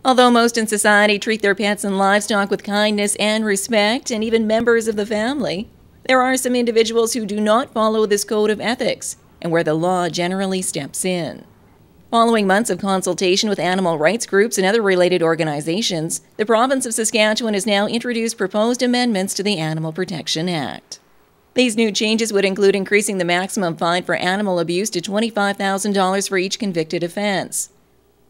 Although most in society treat their pets and livestock with kindness and respect, and even members of the family, there are some individuals who do not follow this code of ethics, and where the law generally steps in. Following months of consultation with animal rights groups and other related organizations, the province of Saskatchewan has now introduced proposed amendments to the Animal Protection Act. These new changes would include increasing the maximum fine for animal abuse to $25,000 for each convicted offense.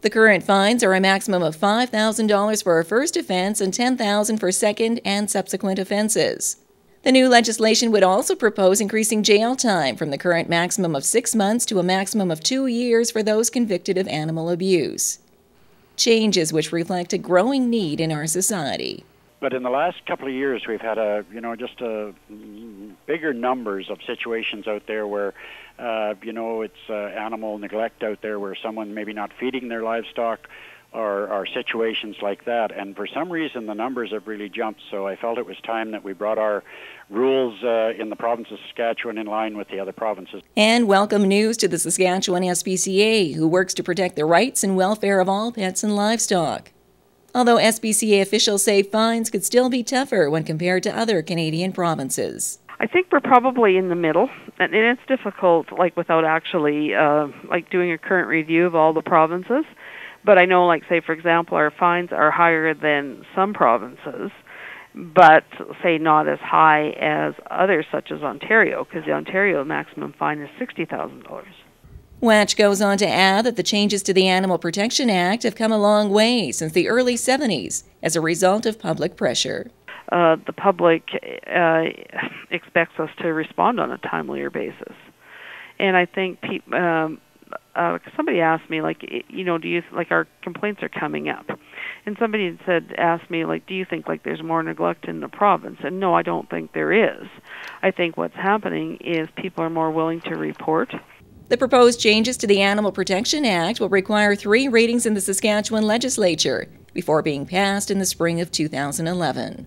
The current fines are a maximum of $5,000 for a first offense and $10,000 for second and subsequent offenses. The new legislation would also propose increasing jail time from the current maximum of 6 months to a maximum of 2 years for those convicted of animal abuse. Changes which reflect a growing need in our society. But in the last couple of years, we've had bigger numbers of situations out there where, it's animal neglect out there where someone maybe not feeding their livestock or situations like that. And for some reason, the numbers have really jumped. So I felt it was time that we brought our rules in the province of Saskatchewan in line with the other provinces. And welcome news to the Saskatchewan SPCA, who works to protect the rights and welfare of all pets and livestock. Although SPCA officials say fines could still be tougher when compared to other Canadian provinces. I think we're probably in the middle, and it's difficult, without actually, doing a current review of all the provinces. But I know, say, for example, our fines are higher than some provinces, but, say, not as high as others, such as Ontario, because the Ontario maximum fine is $60,000. Watch goes on to add that the changes to the Animal Protection Act have come a long way since the early 70s as a result of public pressure. The public expects us to respond on a timelier basis. And I think somebody asked me, do you, our complaints are coming up. And somebody asked me, do you think, there's more neglect in the province? And no, I don't think there is. I think what's happening is people are more willing to report. The proposed changes to the Animal Protection Act will require 3 readings in the Saskatchewan legislature before being passed in the spring of 2011.